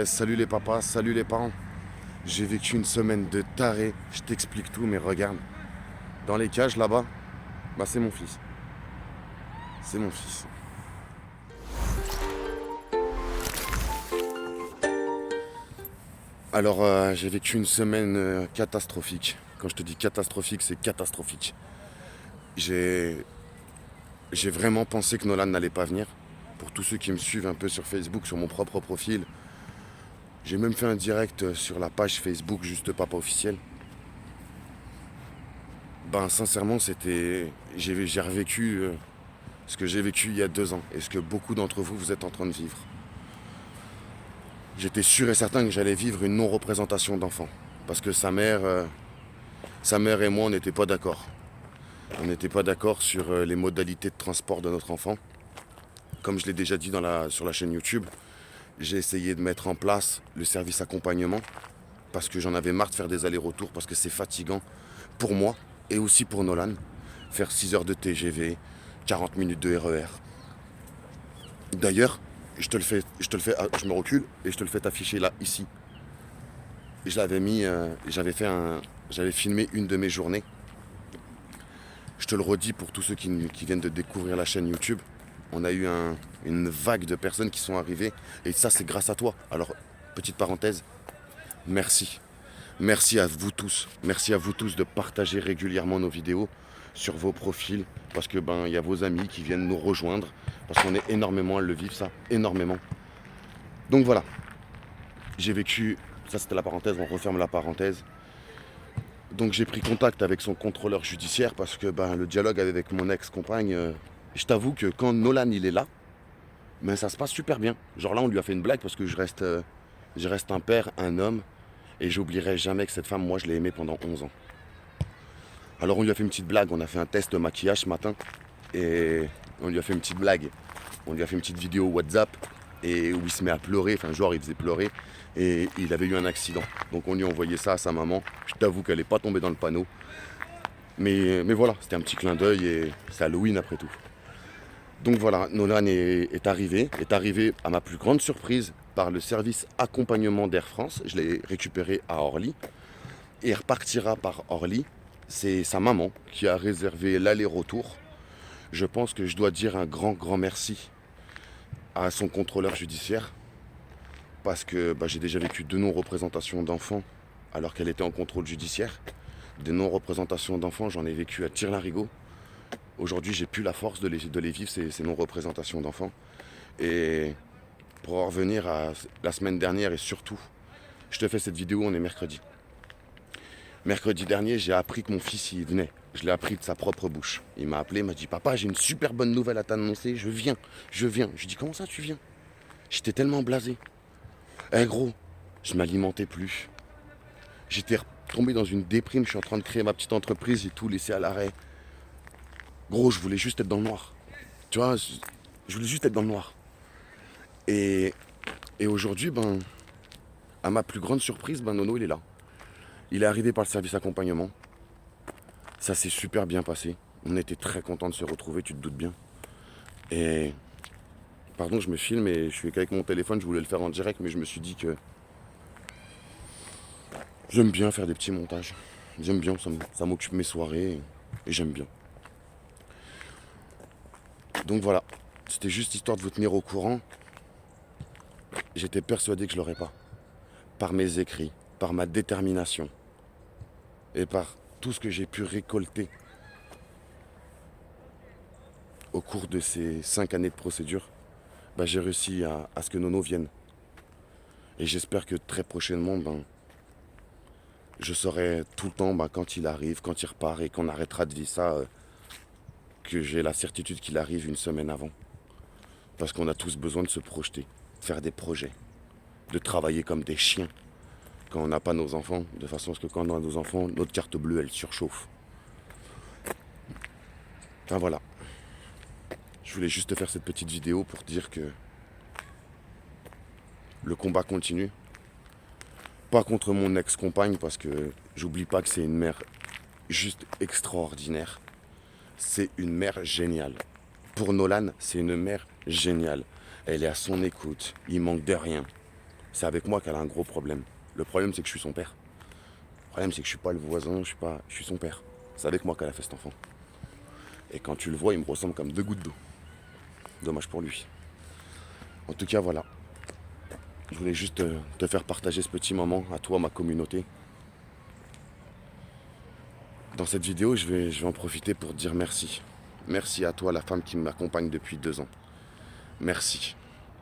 Salut les papas, salut les parents. J'ai vécu une semaine de taré. Je t'explique tout, mais regarde. Dans les cages là-bas, bah c'est mon fils. C'est mon fils. Alors j'ai vécu une semaine catastrophique. Quand je te dis catastrophique, c'est catastrophique. J'ai j'ai vraiment pensé que Nolan n'allait pas venir. Pour tous ceux qui me suivent un peu sur Facebook, sur mon propre profil, j'ai même fait un direct sur la page Facebook Juste Papa officiel. Ben sincèrement, j'ai revécu ce que j'ai vécu il y a 2 ans et ce que beaucoup d'entre vous vous êtes en train de vivre. J'étais sûr et certain que j'allais vivre une non-représentation d'enfant. Parce que sa mère et moi, on n'était pas d'accord. On n'était pas d'accord sur les modalités de transport de notre enfant. Comme je l'ai déjà dit sur la chaîne YouTube, j'ai essayé de mettre en place le service accompagnement parce que j'en avais marre de faire des allers-retours, parce que c'est fatigant pour moi et aussi pour Nolan. Faire 6 heures de TGV, 40 minutes de RER. D'ailleurs, je me recule et je te le fais afficher là, ici. Je l'avais mis, j'avais filmé une de mes journées. Je te le redis pour tous ceux qui viennent de découvrir la chaîne YouTube. On a eu une vague de personnes qui sont arrivées et ça c'est grâce à toi. Alors, petite parenthèse, merci. Merci à vous tous. Merci à vous tous de partager régulièrement nos vidéos sur vos profils parce que il y a vos amis qui viennent nous rejoindre parce qu'on est énormément à le vivre ça, énormément. Donc voilà, j'ai vécu, ça c'était la parenthèse, on referme la parenthèse. Donc j'ai pris contact avec son contrôleur judiciaire parce que le dialogue avec mon ex-compagne, je t'avoue que quand Nolan il est là, ça se passe super bien. Genre là on lui a fait une blague parce que je reste un père, un homme, et j'oublierai jamais que cette femme, moi je l'ai aimée pendant 11 ans. Alors on lui a fait une petite blague, on a fait un test de maquillage ce matin, et on lui a fait une petite blague. On lui a fait une petite vidéo WhatsApp, et où il se met à pleurer, enfin genre il faisait pleurer, et il avait eu un accident. Donc on lui a envoyé ça à sa maman. Je t'avoue qu'elle n'est pas tombée dans le panneau. Mais voilà, c'était un petit clin d'œil et c'est Halloween après tout. Donc voilà, Nolan est arrivé à ma plus grande surprise par le service accompagnement d'Air France. Je l'ai récupéré à Orly et il repartira par Orly. C'est sa maman qui a réservé l'aller-retour. Je pense que je dois dire un grand, grand merci à son contrôleur judiciaire parce que j'ai déjà vécu 2 non-représentations d'enfants alors qu'elle était en contrôle judiciaire. Des non-représentations d'enfants, j'en ai vécu à Tire-Larigot. Aujourd'hui, j'ai plus la force de les vivre, ces non-représentations d'enfants. Et pour en revenir à la semaine dernière et surtout, je te fais cette vidéo, on est mercredi. Mercredi dernier, j'ai appris que mon fils y venait. Je l'ai appris de sa propre bouche. Il m'a appelé, il m'a dit « Papa, j'ai une super bonne nouvelle à t'annoncer, je viens, je viens. » Je lui dis « Comment ça tu viens ?» J'étais tellement blasé. Gros, je m'alimentais plus. J'étais tombé dans une déprime, je suis en train de créer ma petite entreprise, j'ai tout laissé à l'arrêt. Gros, je voulais juste être dans le noir. Tu vois, je voulais juste être dans le noir. Et, et aujourd'hui, à ma plus grande surprise, Nono, il est là. Il est arrivé par le service accompagnement. Ça s'est super bien passé. On était très contents de se retrouver, tu te doutes bien. Et pardon, je me filme et je suis qu'avec mon téléphone, je voulais le faire en direct, mais je me suis dit que j'aime bien faire des petits montages. J'aime bien, ça m'occupe mes soirées et j'aime bien. Donc voilà, c'était juste histoire de vous tenir au courant. J'étais persuadé que je l'aurais pas. Par mes écrits, par ma détermination et par tout ce que j'ai pu récolter au cours de ces 5 années de procédure, j'ai réussi à ce que Nono vienne. Et j'espère que très prochainement, je saurai tout le temps quand il arrive, quand il repart et qu'on arrêtera de vivre ça, que j'ai la certitude qu'il arrive une semaine avant. Parce qu'on a tous besoin de se projeter, de faire des projets, de travailler comme des chiens quand on n'a pas nos enfants, de façon à ce que quand on a nos enfants, notre carte bleue, elle surchauffe. Enfin voilà. Je voulais juste te faire cette petite vidéo pour dire que le combat continue. Pas contre mon ex-compagne parce que j'oublie pas que c'est une mère juste extraordinaire. C'est une mère géniale. Pour Nolan, c'est une mère géniale. Elle est à son écoute. Il manque de rien. c'est avec moi qu'elle a un gros problème. Le problème, c'est que je suis son père. Le problème, c'est que je suis pas le voisin, je suis son père. C'est avec moi qu'elle a fait cet enfant. Et quand tu le vois, il me ressemble comme deux gouttes d'eau. Dommage pour lui. En tout cas, voilà. Je voulais juste te faire partager ce petit moment à toi, ma communauté. Dans cette vidéo, je vais en profiter pour te dire merci. Merci à toi, la femme qui m'accompagne depuis 2 ans. Merci.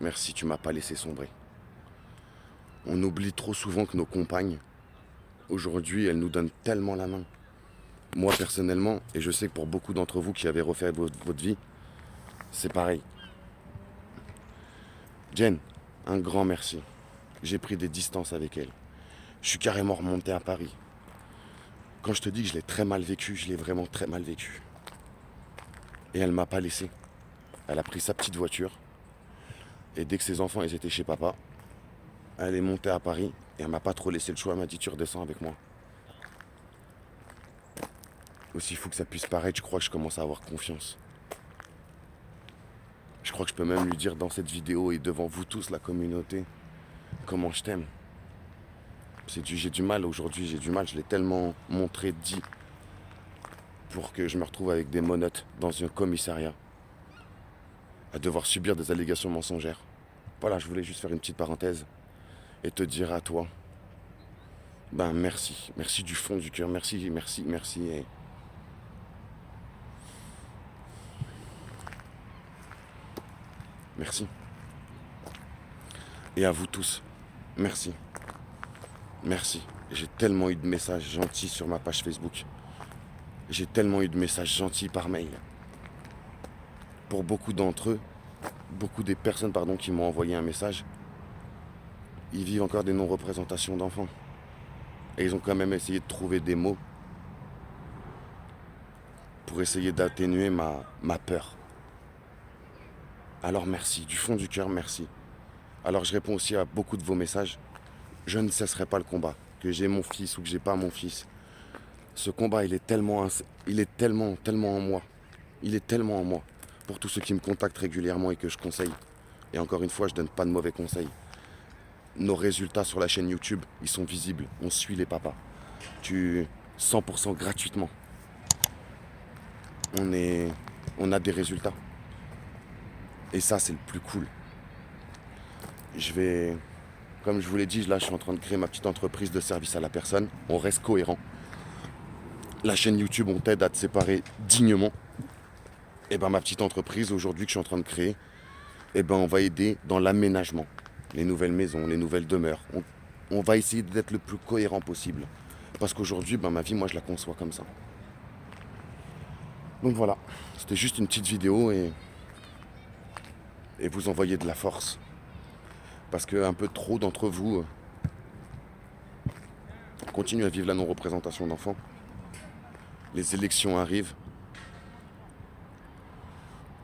Merci, tu m'as pas laissé sombrer. On oublie trop souvent que nos compagnes, aujourd'hui, elles nous donnent tellement la main. Moi, personnellement, et je sais que pour beaucoup d'entre vous qui avez refait votre vie, c'est pareil. Jen, un grand merci. J'ai pris des distances avec elle. Je suis carrément remonté à Paris. Quand je te dis que je l'ai très mal vécu, je l'ai vraiment très mal vécu. Et elle m'a pas laissé. Elle a pris sa petite voiture. Et dès que ses enfants ils étaient chez papa, elle est montée à Paris. Et elle m'a pas trop laissé le choix. Elle m'a dit tu redescends avec moi. Aussi fou que ça puisse paraître, je crois que je commence à avoir confiance. Je crois que je peux même lui dire dans cette vidéo et devant vous tous, la communauté, comment je t'aime. J'ai du mal aujourd'hui, j'ai du mal, je l'ai tellement montré, dit, pour que je me retrouve avec des menottes dans un commissariat, à devoir subir des allégations mensongères. Voilà, je voulais juste faire une petite parenthèse et te dire à toi, ben merci, merci du fond du cœur, merci, merci, merci. Merci. Et à vous tous, merci. Merci. J'ai tellement eu de messages gentils sur ma page Facebook. J'ai tellement eu de messages gentils par mail. Pour beaucoup d'entre eux, beaucoup des personnes qui m'ont envoyé un message, ils vivent encore des non-représentations d'enfants. Et ils ont quand même essayé de trouver des mots pour essayer d'atténuer ma peur. Alors merci, du fond du cœur, merci. Alors je réponds aussi à beaucoup de vos messages. Je ne cesserai pas le combat. Que j'ai mon fils ou que j'ai pas mon fils. Ce combat, il est tellement en moi. Il est tellement en moi. Pour tous ceux qui me contactent régulièrement et que je conseille. Et encore une fois, je donne pas de mauvais conseils. Nos résultats sur la chaîne YouTube, ils sont visibles. On suit les papas. 100% gratuitement. On a des résultats. Et ça, c'est le plus cool. Comme je vous l'ai dit, là, je suis en train de créer ma petite entreprise de service à la personne. On reste cohérent. La chaîne YouTube, on t'aide à te séparer dignement. Et ben ma petite entreprise aujourd'hui que je suis en train de créer, et ben on va aider dans l'aménagement. Les nouvelles maisons, les nouvelles demeures. On va essayer d'être le plus cohérent possible. Parce qu'aujourd'hui, ma vie, moi, je la conçois comme ça. Donc voilà, c'était juste une petite vidéo et vous envoyer de la force. Parce qu'un peu trop d'entre vous continuent à vivre la non-représentation d'enfants. Les élections arrivent.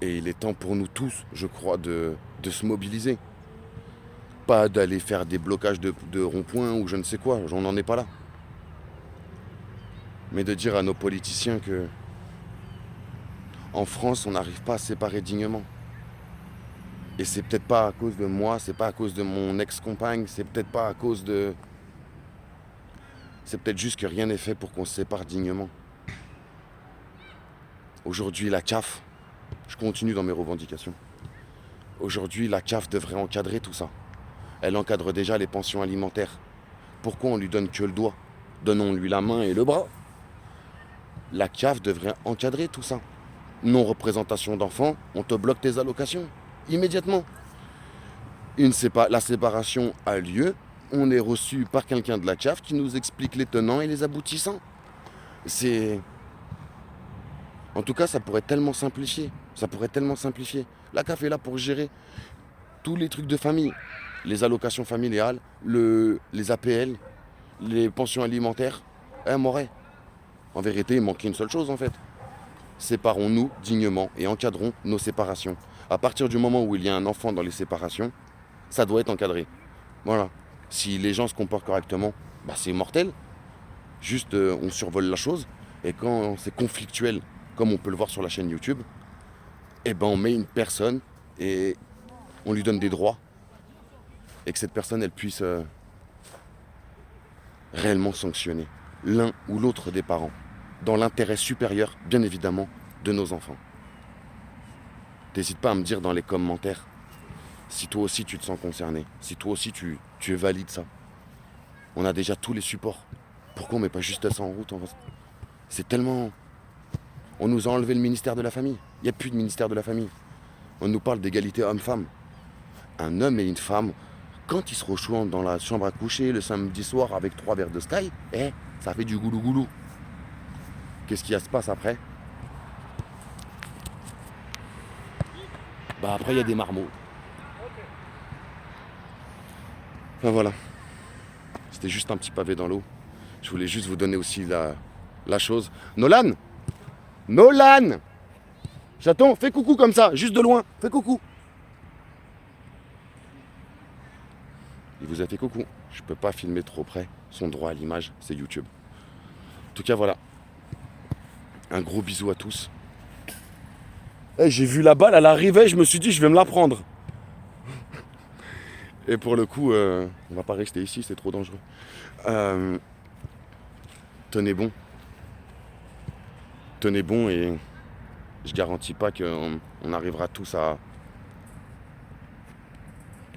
Et il est temps pour nous tous, je crois, de se mobiliser. Pas d'aller faire des blocages de ronds-points ou je ne sais quoi, j'en en ai pas là. Mais de dire à nos politiciens que en France, on n'arrive pas à se séparer dignement. Et c'est peut-être pas à cause de moi, c'est pas à cause de mon ex-compagne, c'est peut-être pas à cause de... C'est peut-être juste que rien n'est fait pour qu'on se sépare dignement. Aujourd'hui, la CAF, je continue dans mes revendications. Aujourd'hui, la CAF devrait encadrer tout ça. Elle encadre déjà les pensions alimentaires. Pourquoi on lui donne que le doigt? Donnons-lui la main et le bras. La CAF devrait encadrer tout ça. Non-représentation d'enfants, on te bloque tes allocations. Immédiatement. La séparation a lieu. On est reçu par quelqu'un de la CAF qui nous explique les tenants et les aboutissants. En tout cas, ça pourrait tellement simplifier. La CAF est là pour gérer tous les trucs de famille. Les allocations familiales, les APL, les pensions alimentaires. Moret. En vérité, il manquait une seule chose en fait. Séparons-nous dignement et encadrons nos séparations. À partir du moment où il y a un enfant dans les séparations, ça doit être encadré. Voilà. Si les gens se comportent correctement, c'est mortel. Juste, on survole la chose. Et quand c'est conflictuel, comme on peut le voir sur la chaîne YouTube, on met une personne et on lui donne des droits. et que cette personne, elle puisse réellement sanctionner l'un ou l'autre des parents, dans l'intérêt supérieur, bien évidemment, de nos enfants. N'hésite pas à me dire dans les commentaires si toi aussi tu te sens concerné, si toi aussi tu valides ça. On a déjà tous les supports. Pourquoi on met pas juste ça en route? C'est tellement... On nous a enlevé le ministère de la famille. Il n'y a plus de ministère de la famille. On nous parle d'égalité homme-femme. Un homme et une femme, quand ils se rejoignent dans la chambre à coucher le samedi soir avec 3 verres de Sky, ça fait du goulou-goulou. Qu'est-ce qui se passe après? Bah après il y a des marmots. Enfin voilà. C'était juste un petit pavé dans l'eau. Je voulais juste vous donner aussi la chose. Nolan! Nolan! Chaton, fais coucou comme ça, juste de loin. Fais coucou. Il vous a fait coucou. Je peux pas filmer trop près. Son droit à l'image, c'est YouTube. En tout cas, voilà. Un gros bisou à tous. J'ai vu la balle, elle arrivait, je me suis dit, je vais me la prendre. Et pour le coup, on va pas rester ici, c'est trop dangereux. Tenez bon. Tenez bon et je garantis pas qu'on arrivera tous à...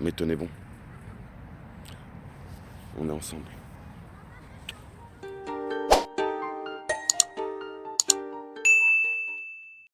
Mais tenez bon. On est ensemble.